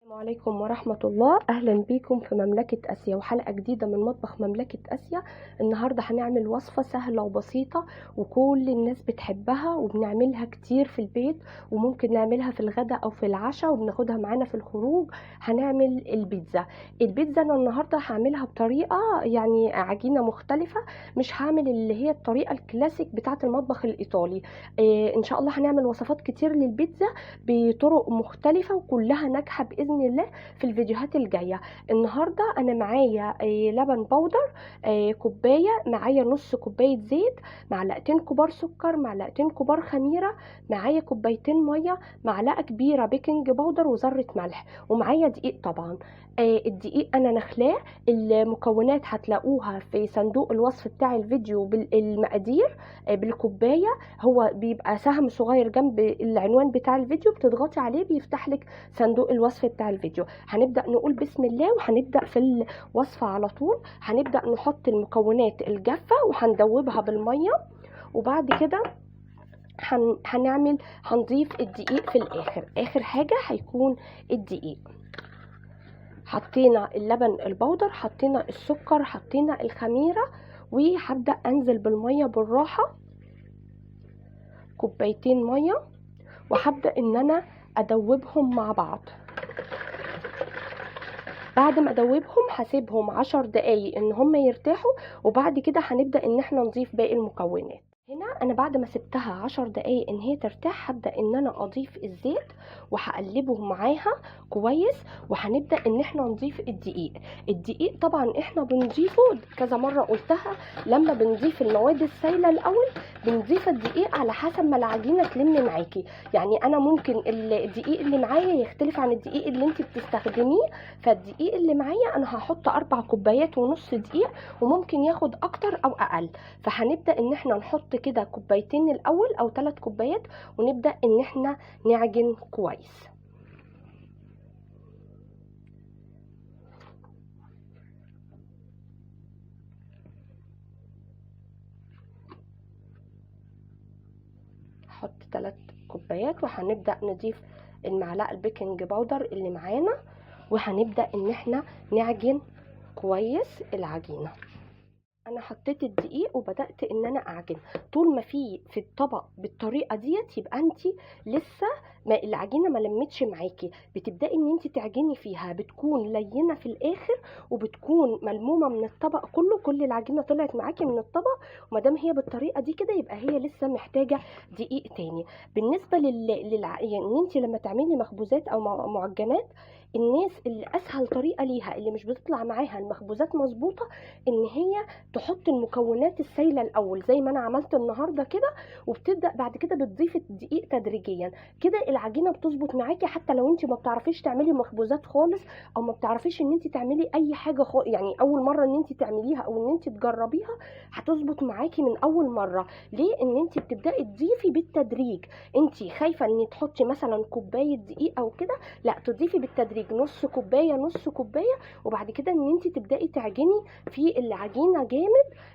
السلام عليكم ورحمة الله. أهلا بيكم في مملكة آسيا وحلقة جديدة من مطبخ مملكة آسيا. النهاردة هنعمل وصفة سهلة وبسيطة وكل الناس بتحبها وبنعملها كتير في البيت، وممكن نعملها في الغداء أو في العشاء وبناخدها معانا في الخروج. هنعمل البيتزا أنا النهاردة هعملها بطريقة يعني عجينة مختلفة، مش هعمل اللي هي الطريقة الكلاسيك بتاعة المطبخ الإيطالي. إن شاء الله هنعمل وصفات كتير للبيتزا بطرق مختلفة وكلها ناجحة بإذن الله في الفيديوهات الجاية. النهاردة أنا معايا لبن بودر كوباية، معايا نص كوباية زيت، معلقتين كبار سكر، معلقتين كبار خميرة، معايا كوبايتين مية، معلقة كبيرة بيكنج بودر وذرة ملح، ومعايا دقيق طبعا. الدقيق أنا نخلاه. المكونات هتلاقوها في صندوق الوصف بتاع الفيديو بالمقادير بالكوباية. هو بيبقى سهم صغير جنب العنوان بتاع الفيديو، بتضغطي عليه بيفتح لك صندوق الوصف بتاع الفيديو. هنبدأ نقول بسم الله وهنبدأ في الوصفة على طول. هنبدأ نحط المكونات الجافة وهندوبها بالمية، وبعد كده هنضيف الدقيق في آخر حاجة هيكون الدقيق. حطينا اللبن البودر، حطينا السكر، حطينا الخميرة، وهبدأ أنزل بالمية بالراحة، كوبايتين مية، وهبدأ ان انا ادوبهم مع بعض. بعد ما ادوبهم هسيبهم 10 دقايق ان هم يرتاحوا، وبعد كده هنبدأ ان احنا نضيف باقي المكونات. هنا انا بعد ما سبتها 10 دقايق ان هي ترتاح، هبدأ ان انا اضيف الزيت وهقلبه معاها كويس، وهنبدأ ان احنا نضيف الدقيق طبعا احنا بنضيفه كذا مرة قلتها، لما بنضيف المواد السائلة الاول بنضيف الدقيق على حسب ما العجينة تلم معاكي. يعني انا ممكن الدقيق اللي معايا يختلف عن الدقيق اللي انت بتستخدميه، فالدقيق اللي معايا انا هحط 4 كوبايات ونص دقيق، وممكن ياخد اكتر او اقل. فهنبدأ ان احنا نحط كده كوبايتين الاول او 3 كوبايات، ونبدأ ان احنا نعجن كويس. هحط 3 كوبايات، وهنبدأ نضيف المعلقة البيكنج باودر اللي معانا، وهنبدأ ان احنا نعجن كويس العجينة. انا حطيت الدقيق وبدأت ان انا اعجن. طول ما في الطبق بالطريقة ديت يبقى انت لسه ما العجينة ما لمتش معاكي، بتبدأي ان انت تعجني فيها، بتكون لينة في الاخر وبتكون ملمومة من الطبق كله، كل العجينة طلعت معاكي من الطبق. ومادام هي بالطريقة دي كده يبقى هي لسه محتاجة دقيق تاني. بالنسبة يعني ان انت لما تعملي مخبوزات او معجنات، الناس اللي اسهل طريقة ليها اللي مش بتطلع معاها المخبوزات مظبوطة، ان هي تحط المكونات السائله الاول زي ما انا عملت النهارده كده، وبتبدا بعد كده بتضيف الدقيق تدريجيا. كده العجينه بتظبط معاكي، حتى لو انت ما بتعرفيش تعملي مخبوزات خالص، او ما بتعرفيش ان انت تعملي اي حاجه يعني اول مره ان انت تعمليها او ان انت تجربيها، هتظبط معاكي من اول مره. ليه؟ ان انت بتبداي تضيفي بالتدريج. انت خايفه ان تحطي مثلا كوبايه دقيق او كده، لا، تضيفي بالتدريج نص كوبايه نص كوبايه، وبعد كده ان انت تبداي تعجني في العجينه جامد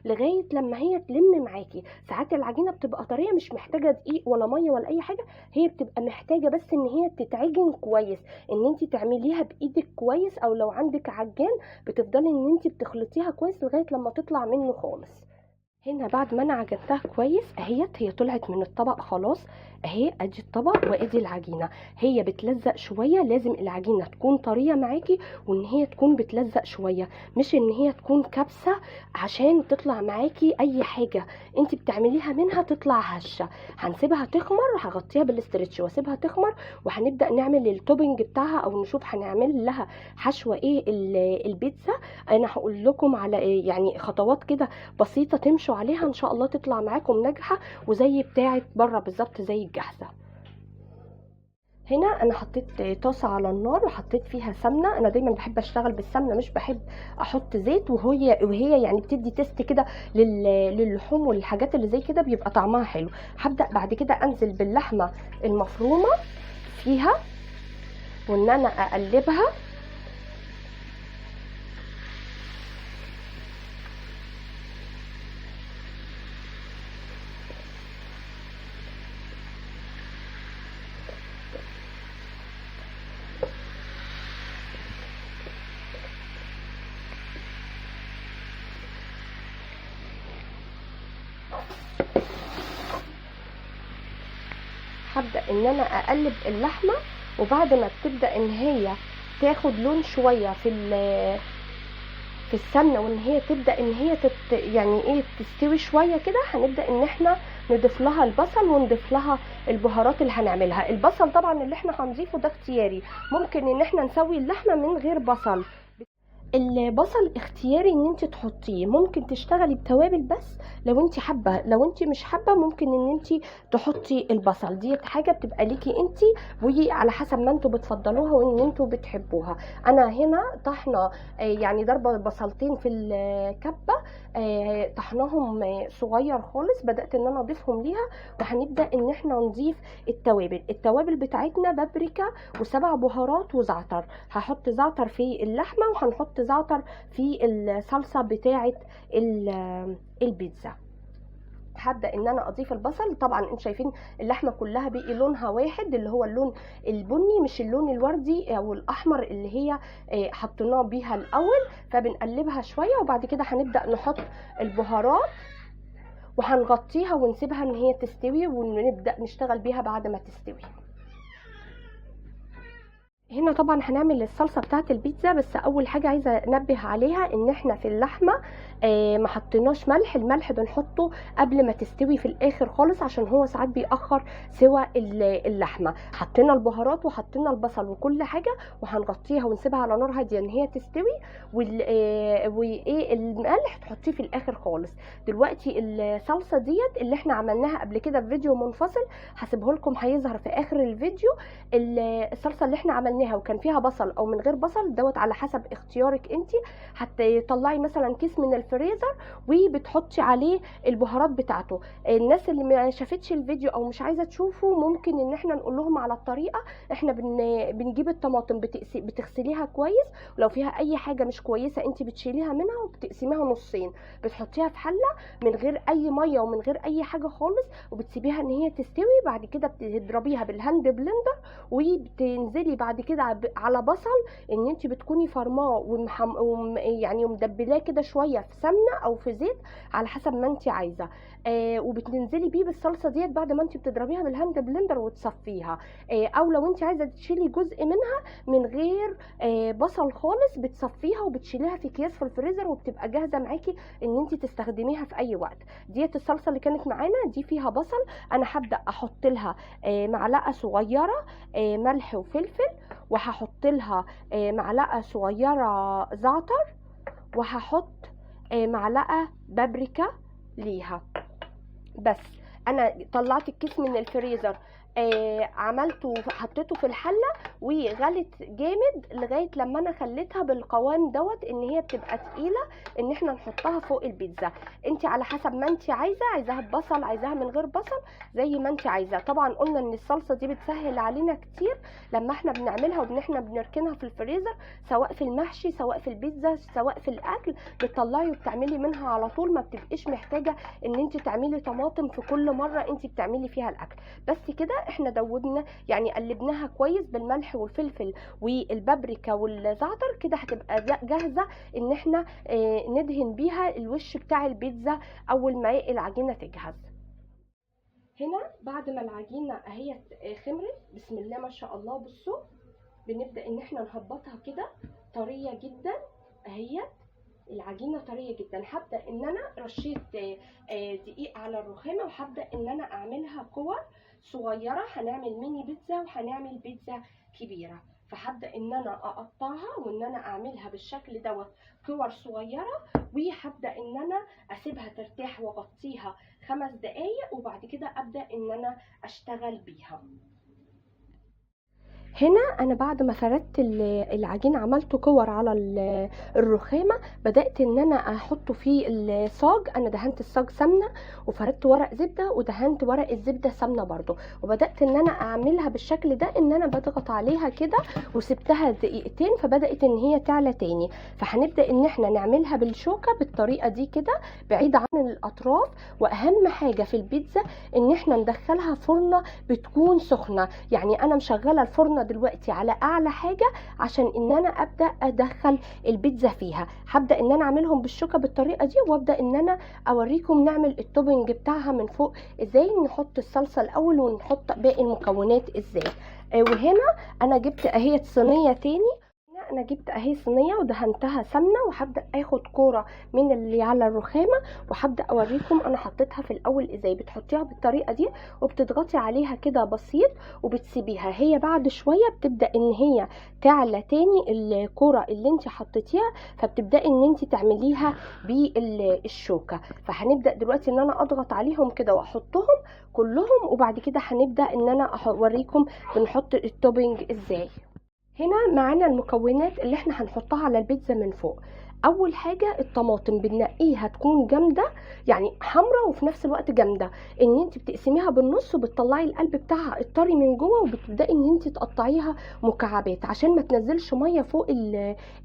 لغايه لما هي تلم معاكي. ساعات العجينه بتبقى طريه مش محتاجه دقيق ولا ميه ولا اي حاجه، هي بتبقى محتاجه بس ان هي تتعجن كويس، ان انت تعمليها بايدك كويس، او لو عندك عجان بتفضلي ان انت بتخلطيها كويس لغايه لما تطلع منه خالص. هنا بعد ما انا عجنتها كويس هي طلعت من الطبق خلاص اهي. ادي الطبق وادي العجينه، هي بتلزق شويه، لازم العجينه تكون طريه معاكي وان هي تكون بتلزق شويه، مش ان هي تكون كبسه عشان تطلع معاكي اي حاجه انت بتعمليها منها تطلع هشه. هنسيبها تخمر، هغطيها بالاسترتش واسيبها تخمر، وهنبدا نعمل التوبنج بتاعها او نشوف هنعمل لها حشوه ايه البيتزا. انا هقول لكم على يعني خطوات كده بسيطه تمشوا عليها ان شاء الله تطلع معاكم ناجحه وزي بتاعه بره بالظبط زي الجاهزه. هنا انا حطيت طاسه على النار وحطيت فيها سمنه. انا دايما بحب اشتغل بالسمنه، مش بحب احط زيت، وهي يعني بتدي تيست كده للحوم والحاجات اللي زي كده، بيبقى طعمها حلو. هبدا بعد كده انزل باللحمه المفرومه فيها وان انا اقلبها. ان انا اقلب اللحمه، وبعد ما بتبدا ان هي تاخد لون شويه في السمنه، وان هي تبدا ان هي يعني ايه تستوي شويه كده، هنبدا ان احنا نضيف لها البصل ونضيف لها البهارات اللي هنعملها. البصل طبعا اللي احنا هنضيفه ده اختياري، ممكن ان احنا نسوي اللحمه من غير بصل. البصل اختياري ان انت تحطيه، ممكن تشتغلي بتوابل بس لو انت حابه، لو انت مش حابه ممكن ان انت تحطي البصل. دي حاجه بتبقى ليكي انت وعلى حسب ما انتوا بتفضلوها وان انتوا بتحبوها. انا هنا طحنه يعني ضربه بصلتين في الكبه، طحناهم صغير خالص، بدات ان انا اضيفهم ليها. وهنبدا ان احنا نضيف التوابل بتاعتنا، بابريكا و7 بهارات وزعتر. هحط زعتر في اللحمه، وهنحط زعتر في الصلصه بتاعه البيتزا. هبدا ان انا اضيف البصل. طبعا انتوا شايفين اللحمه كلها بقي لونها واحد، اللي هو اللون البني مش اللون الوردي او الاحمر اللي هي حطيناه بيها الاول. فبنقلبها شويه، وبعد كده هنبدا نحط البهارات وهنغطيها ونسيبها ان هي تستوي، ونبدا نشتغل بيها بعد ما تستوي. هنا طبعا هنعمل الصلصه بتاعه البيتزا، بس اول حاجه عايزه انبه عليها ان احنا في اللحمه ما حطيناش ملح. الملح بنحطه قبل ما تستوي في الاخر خالص، عشان هو ساعات بيأخر سوى اللحمه. حطينا البهارات وحطينا البصل وكل حاجه، وهنغطيها ونسيبها على نار هاديه ان هي تستوي. وايه الملح تحطيه في الاخر خالص. دلوقتي الصلصه ديت اللي احنا عملناها قبل كده في فيديو منفصل، هسيبه لكم هيظهر في اخر الفيديو. الصلصه اللي احنا عملناها وكان فيها بصل او من غير بصل دوت على حسب اختيارك انت. هتطلعي مثلا كيس من الفريزر وبتحطي عليه البهارات بتاعته. الناس اللي ما شافتش الفيديو او مش عايزه تشوفه، ممكن ان احنا نقول لهم على الطريقه. احنا بنجيب الطماطم بتغسليها كويس، ولو فيها اي حاجه مش كويسه انت بتشيليها منها وبتقسميها نصين، بتحطيها في حله من غير اي ميه ومن غير اي حاجه خالص، وبتسيبيها ان هي تستوي. بعد كده بتضربيها بالهاند بلندر، وبتنزلي بعد كده على بصل ان انت بتكوني فرماه يعني ومدبلاه كده شويه في سمنه او في زيت على حسب ما انت عايزه. وبتنزلي بيه بالصلصه ديت بعد ما انت بتضربيها بالهاند بلندر وتصفيها. او لو انت عايزه تشيلي جزء منها من غير بصل خالص، بتصفيها وبتشيليها في اكياس في الفريزر، وبتبقى جاهزه معاكي ان انت تستخدميها في اي وقت. ديت الصلصه اللي كانت معانا دي فيها بصل. انا هبدا احط لها معلقه صغيره ملح وفلفل، وهحط لها معلقه صغيره زعتر، وهحط معلقه بابريكا ليها. بس انا طلعت الكيس من الفريزر، عملته حطيته في الحله وغلت جامد لغايه لما انا خليتها بالقوام دوت ان هي بتبقى تقيله ان احنا نحطها فوق البيتزا. انت على حسب ما انت عايزاها ببصل، عايزاها من غير بصل، زي ما انت عايزه. طبعا قلنا ان الصلصه دي بتسهل علينا كتير لما احنا بنعملها وان احنا بنركنها في الفريزر، سواء في المحشي سواء في البيتزا سواء في الاكل. بتطلعي وبتعملي منها على طول، ما بتبقيش محتاجه ان انت تعملي طماطم في كل مره انت بتعملي فيها الاكل. بس كده احنا دوبنا يعني قلبناها كويس بالملح والفلفل والبابريكا والزعتر. كده هتبقى جاهزه ان احنا ندهن بيها الوش بتاع البيتزا اول ما العجينه تجهز. هنا بعد ما العجينه اهي خمرت بسم الله ما شاء الله، بصوا بنبدا ان احنا نهبطها كده طريه جدا اهي. العجينه طريه جدا. هبدا ان انا رشيت دقيق على الرخامه، وهبدا ان انا اعملها كور صغيره. هنعمل ميني بيتزا وهنعمل بيتزا كبيره، فهبدا ان انا اقطعها وان انا اعملها بالشكل دوت كور صغيره. وهبدا ان انا اسيبها ترتاح واغطيها 5 دقايق، وبعد كده ابدا ان انا اشتغل بيها. هنا انا بعد ما فردت العجين عملته كور على الرخامه، بدات ان انا احطه في الصاج. انا دهنت الصاج سمنه وفردت ورق زبده ودهنت ورق الزبده سمنه برضو، وبدات ان انا اعملها بالشكل ده ان انا بضغط عليها كده وسبتها دقيقتين فبدات ان هي تعلى تاني. فهنبدا ان احنا نعملها بالشوكه بالطريقه دي كده بعيد عن الاطراف. واهم حاجه في البيتزا ان احنا ندخلها فرنه بتكون سخنه. يعني انا مشغله الفرنه دلوقتي على اعلى حاجه عشان ان انا ابدا ادخل البيتزا فيها. هبدا ان انا اعملهم بالشوكه بالطريقه دي، وابدا ان انا اوريكم نعمل التوبنج بتاعها من فوق ازاي. نحط الصلصه الاول ونحط باقي المكونات ازاي. وهنا انا جبت اهي صينيه تاني. انا جبت اهي صينيه ودهنتها سمنه، وهبدا اخد كوره من اللي على الرخامه، وهبدا اوريكم انا حطيتها في الاول ازاي. بتحطيها بالطريقه دي وبتضغطي عليها كده بسيط وبتسيبيها. هي بعد شويه بتبدا ان هي تعلى تاني الكوره اللي انت حطيتيها، فبتبداي ان انت تعمليها بالشوكه. فهنبدا دلوقتي ان انا اضغط عليهم كده واحطهم كلهم، وبعد كده هنبدا ان انا اوريكم بنحط التوبينج ازاي. هنا معانا المكونات اللي احنا هنحطها على البيتزا من فوق. اول حاجه الطماطم بنقيها تكون جامده، يعني حمراء وفي نفس الوقت جامده، ان انت بتقسميها بالنص وبتطلعي القلب بتاعها الطري من جوه، وبتبداي ان انت تقطعيها مكعبات عشان ما تنزلش ميه فوق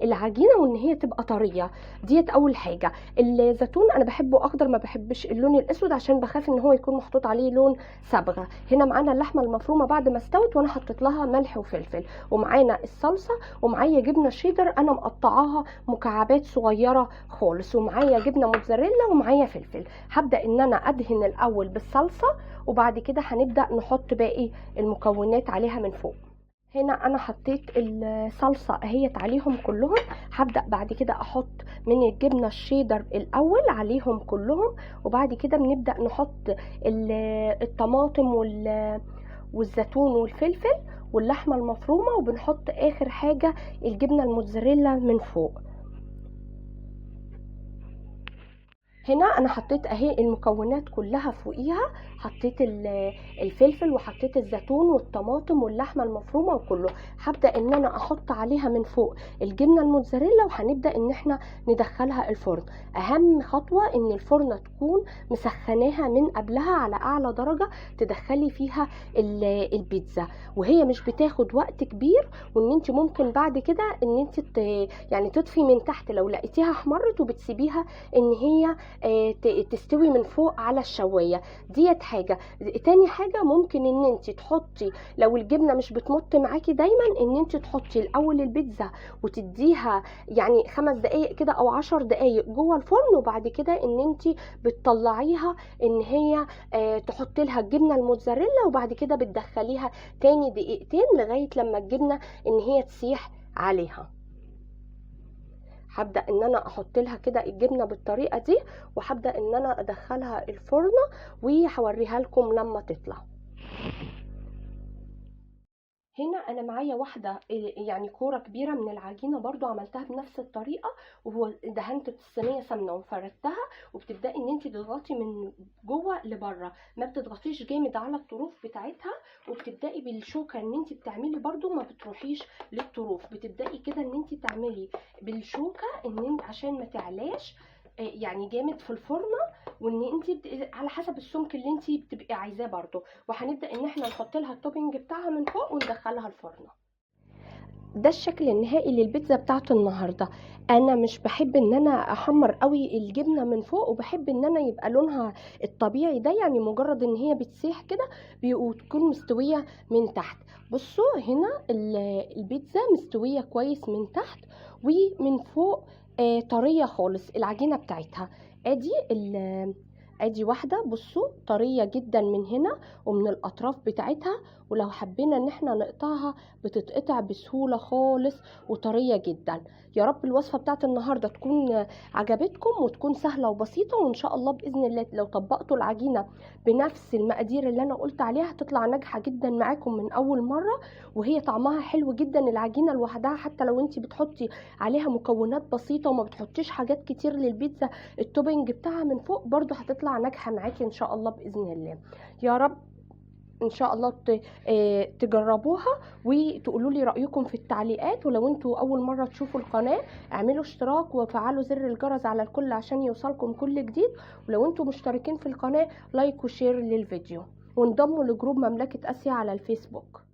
العجينه وان هي تبقى طريه. ديت اول حاجه. الزيتون انا بحبه اخضر، ما بحبش اللون الاسود عشان بخاف ان هو يكون محطوط عليه لون صبغه. هنا معانا اللحمه المفرومه بعد ما استوت وانا حطيت لها ملح وفلفل، ومعانا الصلصه، ومعايا جبنه شيدر انا مقطعاها مكعبات صغيره خالص، ومعايا جبنه موتزاريلا، ومعايا فلفل. هبدا ان انا ادهن الاول بالصلصه، وبعد كده هنبدا نحط باقي المكونات عليها من فوق. هنا انا حطيت الصلصه اهيت عليهم كلهم. هبدا بعد كده احط من الجبنه الشيدر الاول عليهم كلهم، وبعد كده بنبدا نحط الطماطم والزيتون والفلفل واللحمه المفرومه، وبنحط اخر حاجه الجبنه الموتزاريلا من فوق. هنا انا حطيت اهي المكونات كلها فوقيها، حطيت الفلفل وحطيت الزيتون والطماطم واللحمه المفرومه وكله. هبدا ان انا احط عليها من فوق الجبنه الموتزاريلا، وهنبدا ان احنا ندخلها الفرن. اهم خطوه ان الفرن تكون مسخناها من قبلها على اعلى درجه تدخلي فيها البيتزا، وهي مش بتاخد وقت كبير. وان انت ممكن بعد كده ان انت يعني تطفي من تحت لو لقيتيها احمرت، وبتسيبيها ان هي تستوي من فوق على الشوايه. ديت حاجه. تاني حاجه ممكن ان انت تحطي لو الجبنه مش بتمط معاكي دايما، ان انت تحطي الاول البيتزا وتديها يعني 5 دقايق كده او 10 دقايق جوه الفرن، وبعد كده ان انت بتطلعيها ان هي تحطي لها الجبنه الموتزاريلا، وبعد كده بتدخليها تاني دقيقتين لغايه لما الجبنه ان هي تسيح عليها. هبدا ان انا احط لها كده الجبنه بالطريقه دي، وهبدا ان انا ادخلها الفرن وهوريها لكم لما تطلع. هنا انا معايا واحده يعني كوره كبيره من العجينه برضو عملتها بنفس الطريقه، وهو دهنت الصينيه سمنه وفردتها، وبتبداي ان انت تضغطي من جوه لبره، ما بتضغطيش جامد على الطروف بتاعتها، وبتبداي بالشوكه ان انت بتعملي برضو ما بتروحيش للطروف. بتبداي كده ان انت تعملي بالشوكه ان انت عشان ما تعلاش يعني جامد في الفرن، وان انت على حسب السمك اللي انت بتبقي عايزاه برضو. وهنبدا ان احنا نحط لها التوبينج بتاعها من فوق وندخلها الفرن. ده الشكل النهائي للبيتزا بتاعت النهارده. انا مش بحب ان انا احمر قوي الجبنه من فوق، وبحب ان انا يبقى لونها الطبيعي ده، يعني مجرد ان هي بتسيح كده وتكون مستويه من تحت. بصوا هنا البيتزا مستويه كويس من تحت، ومن فوق طريه خالص العجينه بتاعتها. ادي واحده، بصوا طريه جدا من هنا ومن الاطراف بتاعتها، ولو حبينا ان احنا نقطعها بتتقطع بسهوله خالص وطريه جدا. يا رب الوصفه بتاعت النهارده تكون عجبتكم وتكون سهله وبسيطه، وان شاء الله باذن الله لو طبقتوا العجينه بنفس المقادير اللي انا قلت عليها هتطلع ناجحه جدا معاكم من اول مره، وهي طعمها حلو جدا. العجينه لوحدها حتى لو انت بتحطي عليها مكونات بسيطه وما بتحطيش حاجات كتير للبيتزا، التوبينج بتاعها من فوق برضو هتطلع ناجحه معاكي ان شاء الله باذن الله. يا رب ان شاء الله تجربوها وتقولوا لي رايكم في التعليقات. ولو انتوا اول مره تشوفوا القناه اعملوا اشتراك وفعلوا زر الجرس على الكل عشان يوصلكم كل جديد. ولو انتوا مشتركين في القناه لايك وشير للفيديو، وانضموا لجروب مملكه اسيا على الفيسبوك.